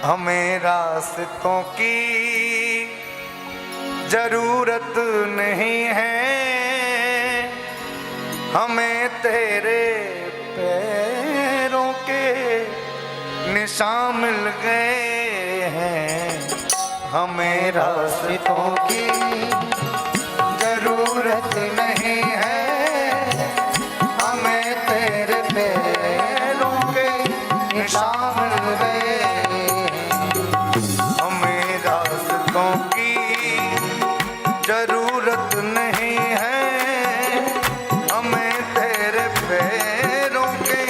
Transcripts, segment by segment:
हमें रास्तों की जरूरत नहीं है, हमें तेरे पैरों के निशान मिल गए हैं। हमें रास्तों की जरूरत नहीं है, हमें तेरे पैरों के निशान मिल गए। हमें रास्तों की जरूरत नहीं है, हमें तेरे पैरों के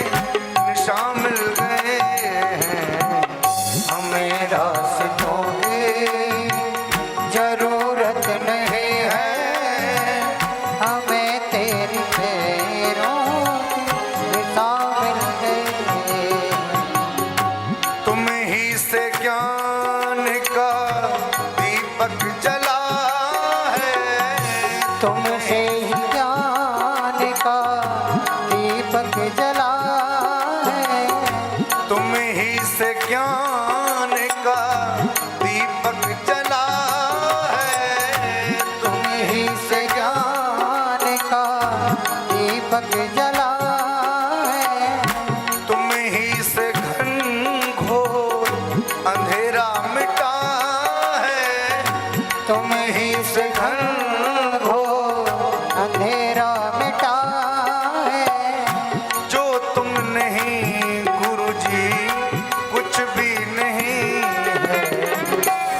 निशान मिल गए हैं। हमें रास्तों की जरूरत नहीं है, हमें तेरे पैरों के निशान मिल गए। तुम ही से ज्ञान का दीपक जला है, तुमसे ही ज्ञान का दीपक जला है। तुम ही से ज्ञान का दीपक जला है। तुम ही से ज्ञान का दीपक जला है। तुम ही से घनघोर अंधेरा मिटा है। तुम ही से घनघोर अंधेरा मिटा है। जो तुम नहीं गुरुजी कुछ भी नहीं है।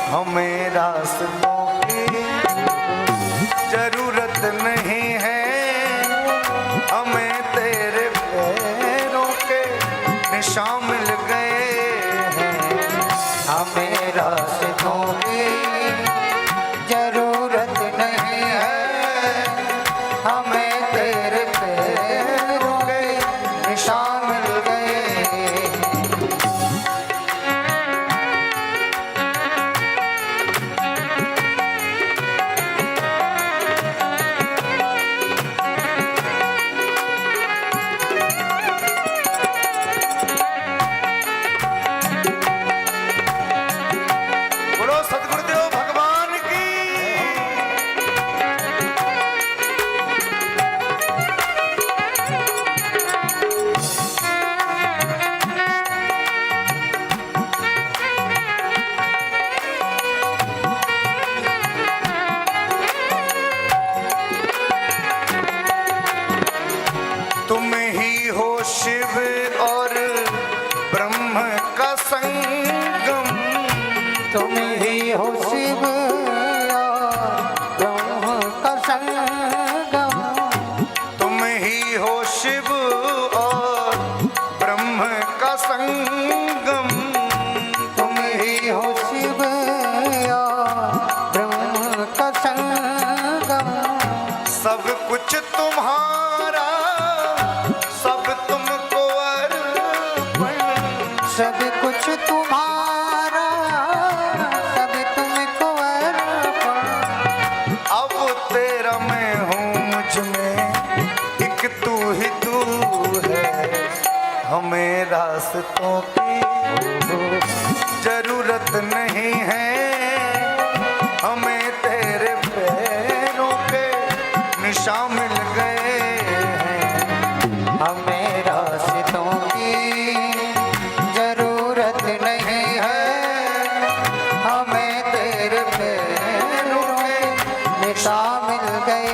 हमें रास्तों की जरूरत नहीं है, हमें तेरे पैरों के निशान मिल गए हैं। हमें रास्तों की जरूरत नहीं है, हमें तेरे पैरों के निशान मिल गए। बोलो सद्गुरुदेव भगवान की। तुम ही हो शिव और ब्रह्म का संगम। तुम ही हो शिव और ब्रह्म का संगम। तुम ही हो शिव और ब्रह्म का संगम। तुम ही हो शिव और ब्रह्म का संगम। सब कुछ तुम्हारा, सब तुमको अर्पण। सब कुछ तुम्हारा, सब तुमको अर्पण। अब तेरा मैं हूँ, मुझ में एक तू ही तू है। हमें रास्तों की जरूरत नहीं है, हमें तेरे पैरों के निशान मिल गए हैं। हमें रास्तों की जरूरत नहीं है, हमें तेरे पैरों के निशान मिल गए।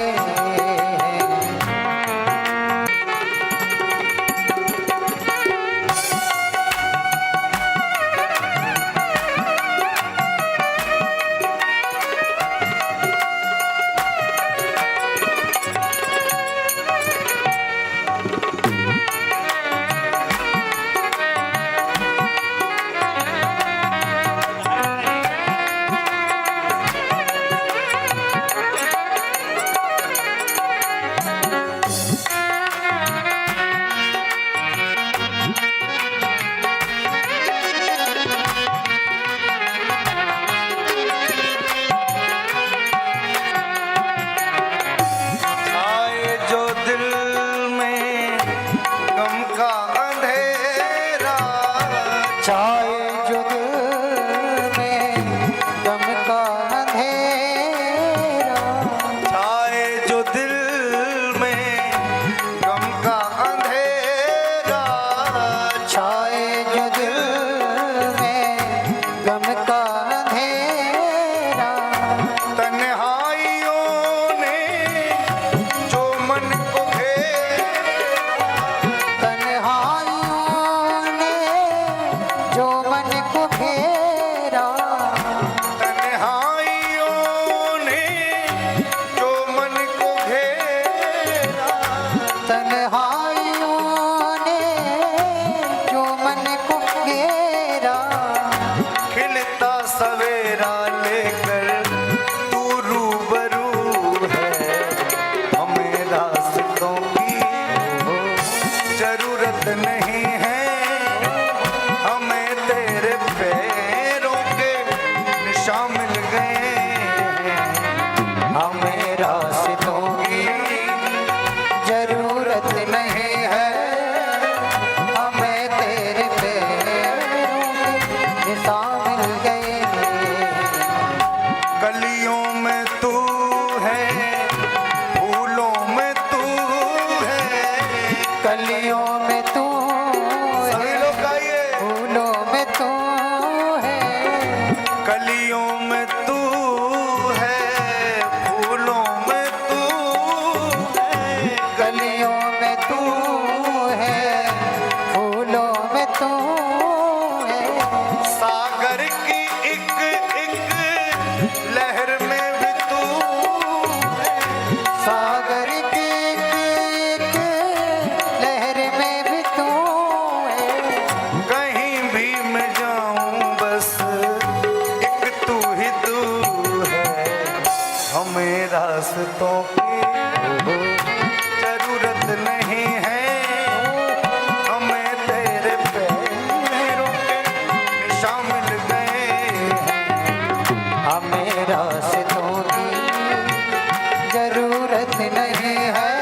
रास्तों की जरूरत नहीं है, हमें तेरे पैरों के निशान मिल गए हैं। हमें रास्तों की जरूरत नहीं है,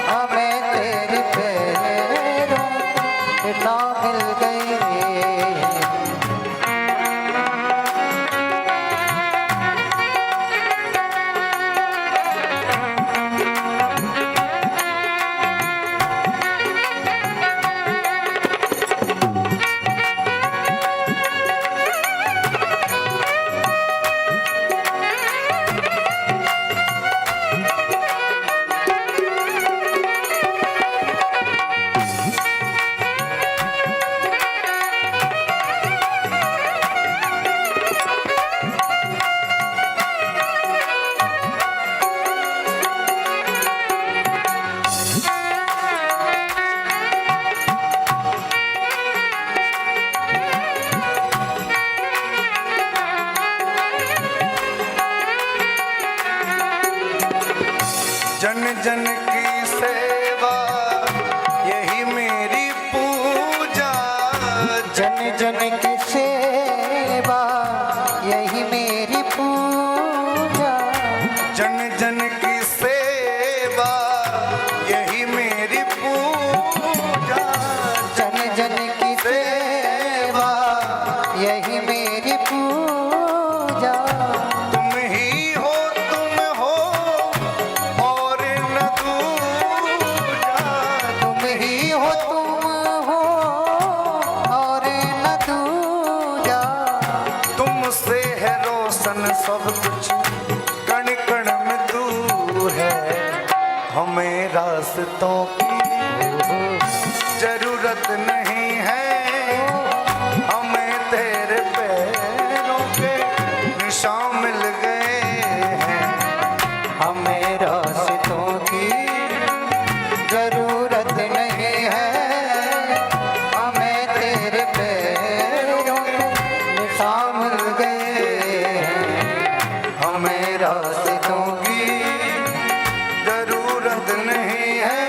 हमें तेरे पैरों के नाम मिल गए। जन जन की सेवा यही मेरी पूजा, जन जन की सेवा यही मेरी पूजा, जन जन की सेवा यही मेरी पूजा, जन जन की सेवा यही मेरी पूजा। तुम ही हो और न दूजा, तुम ही हो और न दूजा। तुमसे है रोशन सब कुछ, कण कण में तू है। हमें रास्तों की जरूरत नहीं है, हमें तेरे पैरों के निशान मिल गए हैं। हमें रास्तों की जरूरत नहीं है, हमें तेरे पैरों के निशान मिल गए हैं। हमें रास्तों की जरूरत नहीं है,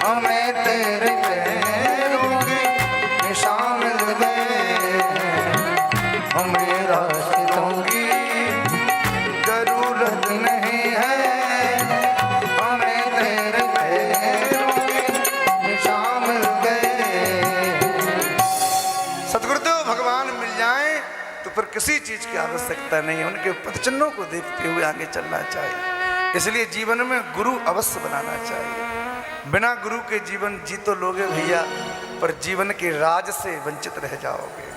हमें तेरे पैरों के निशान मिल गए हैं। हमें रास्तों की जरूरत नहीं है, हमें तेरे पैरों के निशान मिल गए हैं। सतगुरुदेव भगवान मिल जाएं तो फिर किसी चीज की आवश्यकता नहीं है, उनके पदचिन्हों को देखते हुए आगे चलना चाहिए। इसलिए जीवन में गुरु अवश्य बनाना चाहिए। बिना गुरु के जीवन जी तो लोगे भैया, पर जीवन के राज से वंचित रह जाओगे।